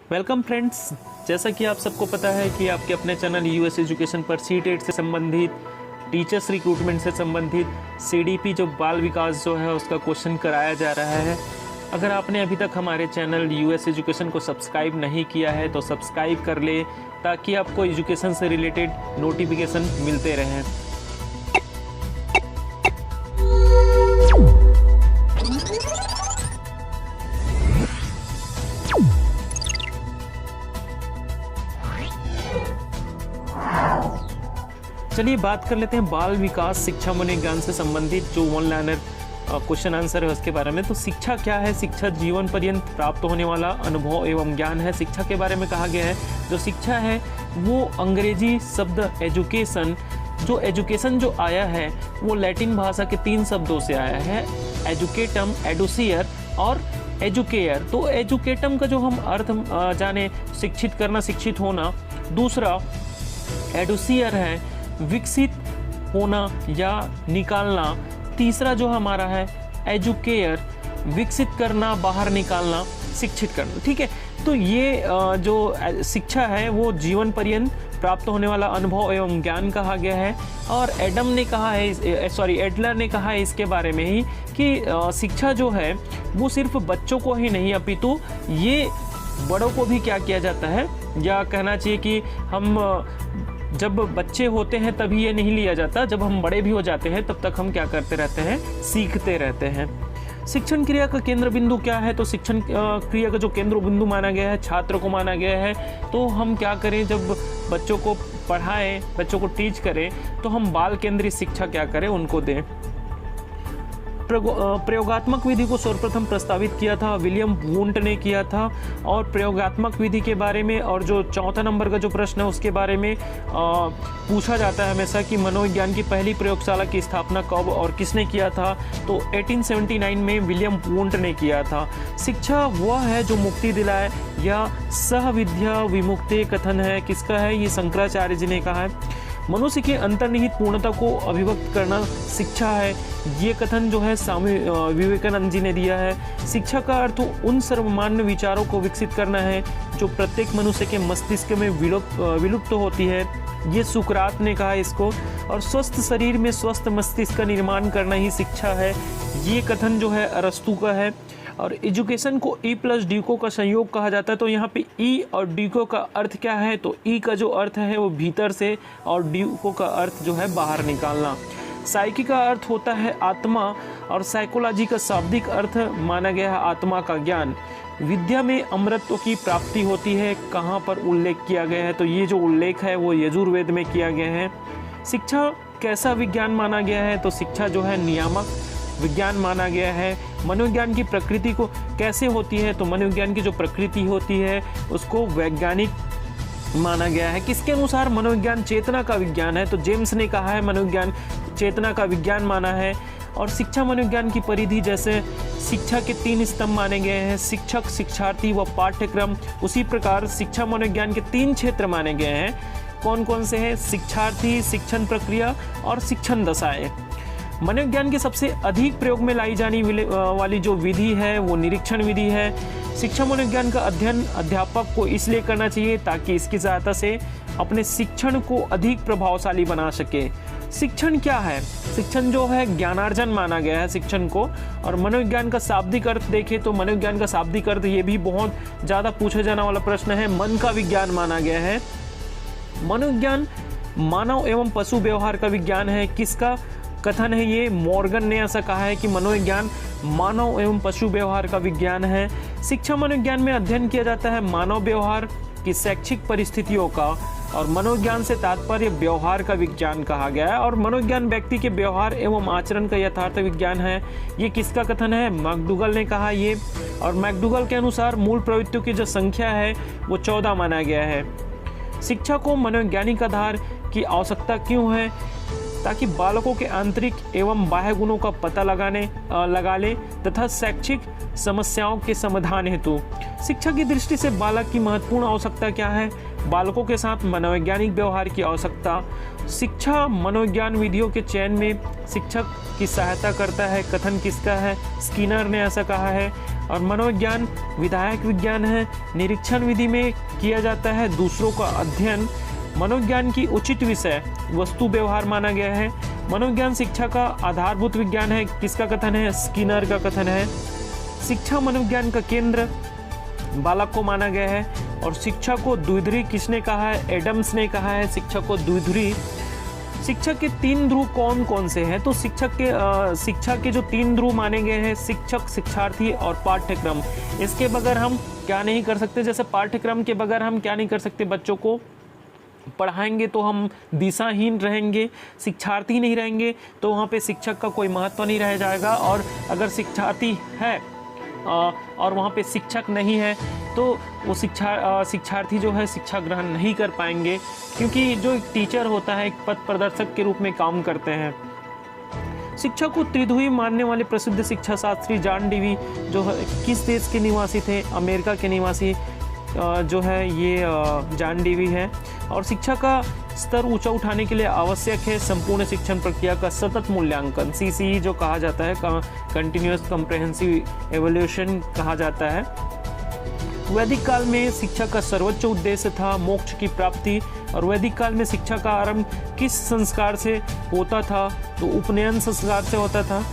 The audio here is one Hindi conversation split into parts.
वेलकम फ्रेंड्स, जैसा कि आप सबको पता है कि आपके अपने चैनल यूएस एजुकेशन पर C-टेट से संबंधित, टीचर्स रिक्रूटमेंट से संबंधित CDP जो बाल विकास जो है उसका क्वेश्चन कराया जा रहा है। अगर आपने अभी तक हमारे चैनल यूएस एजुकेशन को सब्सक्राइब नहीं किया है तो सब्सक्राइब कर ले ताकि आपको एजुकेशन से रिलेटेड नोटिफिकेशन मिलते रहें। चलिए बात कर लेते हैं बाल विकास शिक्षा मनोविज्ञान से संबंधित जो वन लाइनर क्वेश्चन आंसर है उसके बारे में। तो शिक्षा क्या है? शिक्षा जीवन पर्यंत प्राप्त होने वाला अनुभव एवं ज्ञान है। शिक्षा के बारे में कहा गया है जो शिक्षा है वो अंग्रेजी शब्द एजुकेशन, जो एजुकेशन जो आया है वो लैटिन भाषा के 3 शब्दों से आया है, एजुकेटम, एडुसियर और एजुकेयर। तो एजुकेटम का जो हम अर्थ जाने शिक्षित करना, शिक्षित होना। दूसरा एडुसियर है विकसित होना या निकालना। तीसरा जो हमारा है एजुकेयर, विकसित करना, बाहर निकालना, शिक्षित करना। ठीक है, तो ये जो शिक्षा है वो जीवन पर्यंत प्राप्त होने वाला अनुभव एवं ज्ञान कहा गया है। और एडम ने कहा है, एडलर ने कहा है इसके बारे में ही कि शिक्षा जो है वो सिर्फ बच्चों को ही नहीं अपितु ये बड़ों को भी क्या किया जाता है, या कहना चाहिए कि हम जब बच्चे होते हैं तभी ये नहीं लिया जाता, जब हम बड़े भी हो जाते हैं तब तक हम क्या करते रहते हैं, सीखते रहते हैं। शिक्षण क्रिया का केंद्र बिंदु क्या है? तो शिक्षण क्रिया का जो केंद्र बिंदु माना गया है छात्र को माना गया है। तो हम क्या करें जब बच्चों को पढ़ाएं, बच्चों को टीच करें तो हम बाल केंद्रित शिक्षा क्या करें, उनको दें। प्रयोगात्मक विधि को सर्वप्रथम प्रस्तावित किया था विलियम वुंट ने किया था। और प्रयोगात्मक विधि के बारे में और जो 4था नंबर का जो प्रश्न है उसके बारे में पूछा जाता है हमेशा कि मनोविज्ञान की पहली प्रयोगशाला की स्थापना कब और किसने किया था? तो 1879 में विलियम वुंट ने किया था। शिक्षा वह है जो मुक्ति दिलाए या सह विद्या विमुक्ति कथन है, किसका है? ये शंकराचार्य जी ने कहा है। मनुष्य की अंतर्निहित पूर्णता को अभिव्यक्त करना शिक्षा है, ये कथन जो है स्वामी विवेकानंद जी ने दिया है। शिक्षा का अर्थ उन सर्वमान्य विचारों को विकसित करना है जो प्रत्येक मनुष्य के मस्तिष्क में विलुप्त होती है, ये सुकरात ने कहा इसको। और स्वस्थ शरीर में स्वस्थ मस्तिष्क का निर्माण करना ही शिक्षा है, ये कथन जो है अरस्तु का है। और एजुकेशन को E प्लस डीको का संयोग कहा जाता है। तो यहाँ पे E और डीको का अर्थ क्या है? तो E का जो अर्थ है वो भीतर से और डीको का अर्थ जो है बाहर निकालना। साइकी का अर्थ होता है आत्मा और साइकोलॉजी का शाब्दिक अर्थ माना गया है आत्मा का ज्ञान। विद्या में अमृतत्व की प्राप्ति होती है, कहाँ पर उल्लेख किया गया है? तो ये जो उल्लेख है वो यजुर्वेद में किया गया है। शिक्षा कैसा विज्ञान माना गया है? तो शिक्षा जो है नियामक विज्ञान माना गया है। मनोविज्ञान की प्रकृति को कैसे होती है? तो मनोविज्ञान की जो प्रकृति होती है उसको वैज्ञानिक माना गया है। किसके अनुसार मनोविज्ञान चेतना का विज्ञान है? तो जेम्स ने कहा है मनोविज्ञान चेतना का विज्ञान माना है। और शिक्षा मनोविज्ञान की परिधि जैसे शिक्षा के 3 स्तंभ माने गए हैं, शिक्षक, शिक्षार्थी व पाठ्यक्रम। उसी प्रकार शिक्षा मनोविज्ञान के 3 क्षेत्र माने गए हैं। कौन कौन से हैं? शिक्षार्थी, शिक्षण प्रक्रिया और शिक्षण दशाएं। मनोविज्ञान के सबसे अधिक प्रयोग में लाई जाने वाली जो विधि है वो निरीक्षण विधि है। शिक्षा मनोविज्ञान का अध्ययन अध्यापक को इसलिए करना चाहिए ताकि इसकी सहायता से अपने शिक्षण को अधिक प्रभावशाली बना सके। शिक्षण क्या है? शिक्षण जो है ज्ञानार्जन माना गया है शिक्षण को। और मनोविज्ञान का शाब्दिक अर्थ देखें तो मनोविज्ञान का शाब्दिक अर्थ ये भी बहुत ज़्यादा पूछा जाने वाला प्रश्न है, मन का विज्ञान माना गया है। मनोविज्ञान मानव एवं पशु व्यवहार का विज्ञान है, किसका कथन है ये? मॉर्गन ने ऐसा कहा है कि मनोविज्ञान मानव एवं पशु व्यवहार का विज्ञान है। शिक्षा मनोविज्ञान में अध्ययन किया जाता है मानव व्यवहार की शैक्षिक परिस्थितियों का। और मनोविज्ञान से तात्पर्य व्यवहार का विज्ञान कहा गया है। और मनोविज्ञान व्यक्ति के व्यवहार एवं आचरण का यथार्थ विज्ञान है, ये किसका कथन है? मैकडूगल ने कहा ये। और मैकडूगल के अनुसार मूल प्रवृत्तियों की जो संख्या है वो 14 माना गया है। शिक्षा को मनोवैज्ञानिक आधार की आवश्यकता क्यों है? ताकि बालकों के आंतरिक एवं बाह्य गुणों का पता लगा ले तथा शैक्षिक समस्याओं के समाधान हेतु। शिक्षा की दृष्टि से बालक की महत्वपूर्ण आवश्यकता क्या है? बालकों के साथ मनोवैज्ञानिक व्यवहार की आवश्यकता। शिक्षा मनोविज्ञान विधियों के चयन में शिक्षक की सहायता करता है, कथन किसका है? स्किनर ने ऐसा कहा है। और मनोविज्ञान विधायक विज्ञान है। निरीक्षण विधि में किया जाता है दूसरों का अध्ययन। मनोविज्ञान की उचित विषय वस्तु व्यवहार माना गया है। मनोविज्ञान शिक्षा का आधारभूत विज्ञान है। किसका कथन है? स्किनर का कथन है। शिक्षा मनोविज्ञान का केंद्र बालक को माना गया है। और शिक्षा को द्विध्रुवी किसने कहा है? एडम्स ने कहा है शिक्षा को द्विध्रुवी। शिक्षा के 3 ध्रुव कौन कौन से हैं? तो शिक्षा के जो 3 ध्रुव माने गए हैं, शिक्षक, शिक्षार्थी और पाठ्यक्रम। इसके बगैर हम क्या नहीं कर सकते? जैसे पाठ्यक्रम के बगैर हम क्या नहीं कर सकते? बच्चों को पढ़ाएंगे तो हम दिशाहीन रहेंगे, शिक्षार्थी नहीं रहेंगे तो वहाँ पे शिक्षक का कोई महत्व नहीं रह जाएगा। और अगर शिक्षार्थी है और वहाँ पे शिक्षक नहीं है तो वो शिक्षार्थी जो है शिक्षा ग्रहण नहीं कर पाएंगे, क्योंकि जो एक टीचर होता है एक पथ प्रदर्शक के रूप में काम करते हैं। शिक्षा को त्रिध्रुवी मानने वाले प्रसिद्ध शिक्षा शास्त्री जॉन डेवी जो है किस देश के निवासी थे? अमेरिका के निवासी जो है ये जॉन डेवी है। और शिक्षा का स्तर ऊंचा उठाने के लिए आवश्यक है संपूर्ण शिक्षण प्रक्रिया का सतत मूल्यांकन, CCE जो कहा जाता है, कंटिन्यूअस कॉम्प्रिहेंसिव एवोल्यूशन कहा जाता है। वैदिक काल में शिक्षा का सर्वोच्च उद्देश्य था मोक्ष की प्राप्ति। और वैदिक काल में शिक्षा का आरंभ किस संस्कार से होता था? तो उपनयन संस्कार से होता था।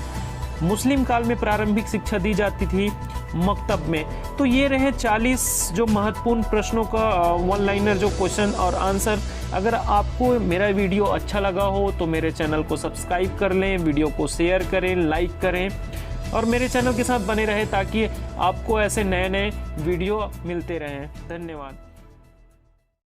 मुस्लिम काल में प्रारंभिक शिक्षा दी जाती थी मकतब में। तो ये रहे 40 जो महत्वपूर्ण प्रश्नों का वन लाइनर जो क्वेश्चन और आंसर। अगर आपको मेरा वीडियो अच्छा लगा हो तो मेरे चैनल को सब्सक्राइब कर लें, वीडियो को शेयर करें, लाइक करें और मेरे चैनल के साथ बने रहें ताकि आपको ऐसे नए नए वीडियो मिलते रहें। धन्यवाद।